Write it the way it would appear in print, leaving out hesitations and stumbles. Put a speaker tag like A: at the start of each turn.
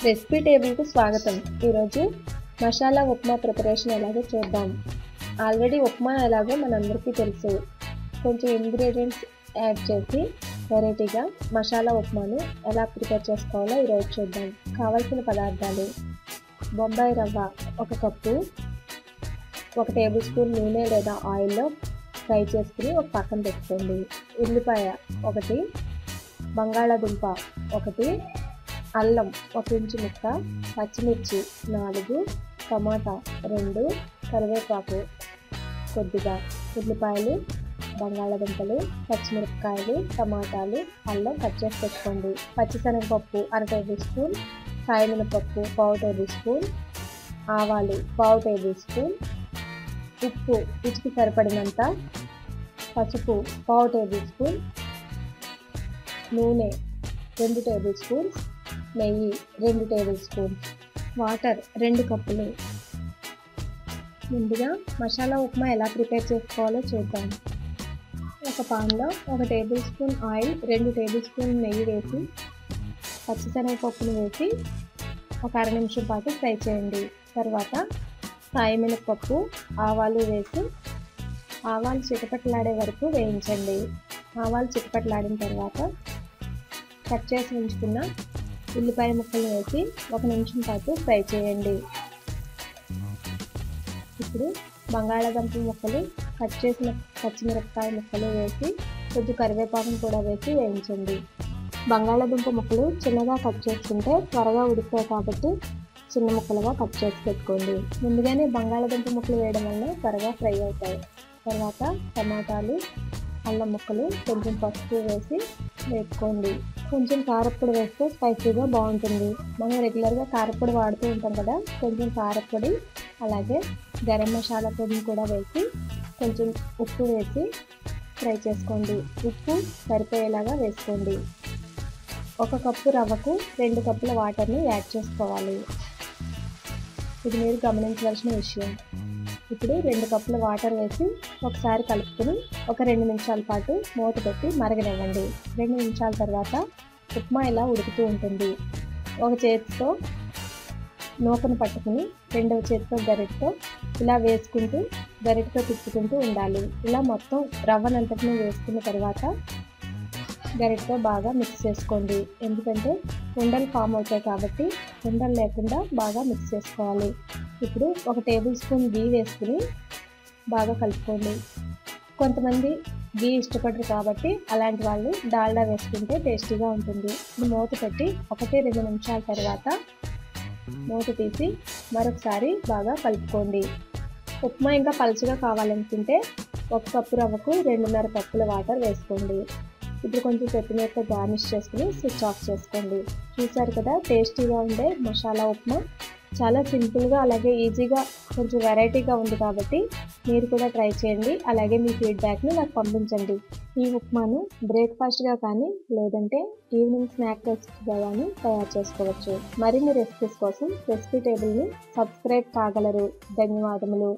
A: Recipe టేబుల్కు స్వాగతం. ఈరోజు masala upma preparation ఎలాగో చూద్దాం. ఆల్రెడీ ఉప్మా ఎలాగో మనందరికీ తెలుసు. కొంచెం ఇంగ్రీడియంట్స్ యాడ్ చేసి వెరైటీగా మసాలా ఉప్మాను ఎలా ప్రిపేర్ చేసుకోవాలో ఈరోజు చూద్దాం. కావాల్సిన పదార్థాలు: బొంబాయి రవ్వ 1 కప్పు, 1 టేబుల్ స్పూన్ నూనె లేదా ఆయిల్లో ఫ్రై చేసుకుని ఒక పక్కన పెట్టుకోండి. ఉల్లిపాయ 1, బంగాళాదుంప 1, అల్లం 1 ఇంచు ముక్క, పచ్చిమిర్చి 4, టమాటా 2, కరివేపాకు కొద్దిగా, ఉల్లిపాయలు, బంగాళాదుంపలు, పచ్చిమిరపకాయలు, టమాటాలు, అల్లం కట్ చేసి పెట్టుకోండి. పచ్చిశనగపప్పు 1/2 టేబుల్ స్పూన్, సాయమినపప్పు 1/4 టేబుల్ స్పూన్, ఆవాలు 1/4 టేబుల్ స్పూన్, ఉప్పు రుచికి సరిపడినంత, పసుపు 1/4 టేబుల్ స్పూన్, నూనె 2 టేబుల్ స్పూన్స్, నెయ్యి 2 టేబుల్ స్పూన్స్, వాటర్ 2 కప్పులు. ముందుగా మసాలా ఉప్మా ఎలా ప్రిపేర్ చేసుకోవాలో చూద్దాం. ఒక పాన్లో 1 table spoon oil, 2 table spoon నెయ్యి వేసి పచ్చిశనగపప్పును వేసి ఒక అర నిమిషం పాటు ఫ్రై చేయండి. తర్వాత సాయమినపప్పు, ఆవాలు వేసి ఆవాలు చిటపటలాడే వరకు వేయించండి. ఆవాలు చిటపటలాడిన తర్వాత కట్ చేసి ఉంచుకున్న ఉల్లిపాయ ముక్కలు వేసి 1 నిమిషం పాటు ఫ్రై చేయండి. ఇప్పుడు బంగాళాదుంప ముక్కలు, కట్ చేసిన పచ్చిమిరపకాయ ముక్కలు వేసి కొంచెం కరివేపాకును కూడా వేసి వేయించండి. బంగాళాదుంప ముక్కలు చిన్నగా కట్ చేసుకుంటే త్వరగా ఉడుకుతాయి కాబట్టి చిన్న ముక్కలుగా కట్ చేసి పెట్టుకోండి. ముందుగానే బంగాళాదుంప ముక్కలు వేయడం వల్ల త్వరగా ఫ్రై అవుతాయి. తర్వాత టమాటాలు, అల్లం ముక్కలు, కొంచెం పసుపు వేసి వేపుకోండి. కొంచెం కారప్పొడి వేస్తే స్పైసీగా బాగుంటుంది. మనం రెగ్యులర్గా కారప్పొడి వాడుతూ ఉంటాం కదా, కొంచెం కారప్పొడి అలాగే గరం మసాలా పొడిని కూడా వేసి కొంచెం ఉప్పు వేసి ఫ్రై చేసుకోండి. ఉప్పు సరిపోయేలాగా వేసుకోండి. 1 కప్పు రవ్వకు 2 కప్పుల వాటర్ని యాడ్ చేసుకోవాలి. ఇది మీరు గమనించవలసిన విషయం. ఇప్పుడు 2 కప్పుల వాటర్ వేసి ఒకసారి కలుపుకొని ఒక 2 నిమిషాల పాటు మూత పెట్టి మరగనివ్వండి. 2 నిమిషాల తర్వాత ఉప్మా ఇలా ఉడుకుతూ ఉంటుంది. ఒక చేతితో నూకను పట్టుకుని రెండవ చేతితో గరిటతో ఇలా వేసుకుంటూ గరిటతో తిప్పుకుంటూ ఉండాలి. ఇలా మొత్తం రవ్వనంతటిని వేసుకున్న తర్వాత గరిటతో బాగా మిక్స్ చేసుకోండి. ఎందుకంటే ఉండలు ఫామ్ అవుతాయి కాబట్టి ఉండలు లేకుండా బాగా మిక్స్ చేసుకోవాలి. ఇప్పుడు 1 టేబుల్ స్పూన్ గీ వేసుకుని బాగా కలుపుకోండి. కొంతమంది గీ ఇష్టపడరు కాబట్టి అలాంటి వాళ్ళు డాల్డా వేసుకుంటే టేస్టీగా ఉంటుంది. ఇది మూత పెట్టి 1-2 నిమిషాల తర్వాత మూత తీసి మరొకసారి బాగా కలుపుకోండి. ఉప్మా ఇంకా పలుచగా కావాలనుకుంటే 1 కప్పు రవ్వకు 2.5 కప్పుల వాటర్ వేసుకోండి. ఇప్పుడు కొంచెం కొత్తిమీరతో గార్నిష్ చేసుకుని స్విచ్ ఆఫ్ చేసుకోండి. చూసారు కదా, టేస్టీగా ఉండే మసాలా ఉప్మా. చాలా సింపుల్గా అలాగే ఈజీగా కొంచెం వెరైటీగా ఉంది కాబట్టి మీరు కూడా ట్రై చేయండి. అలాగే మీ ఫీడ్బ్యాక్ని నాకు పంపించండి. ఈ ఉప్మాను బ్రేక్ఫాస్ట్గా కానీ లేదంటే ఈవినింగ్ స్నాక్ రెసిపీగా కానీ తయారు చేసుకోవచ్చు. మరిన్ని రెసిపీస్ కోసం రెసిపీ టేబుల్ని సబ్స్క్రైబ్ కాగలరు. ధన్యవాదములు.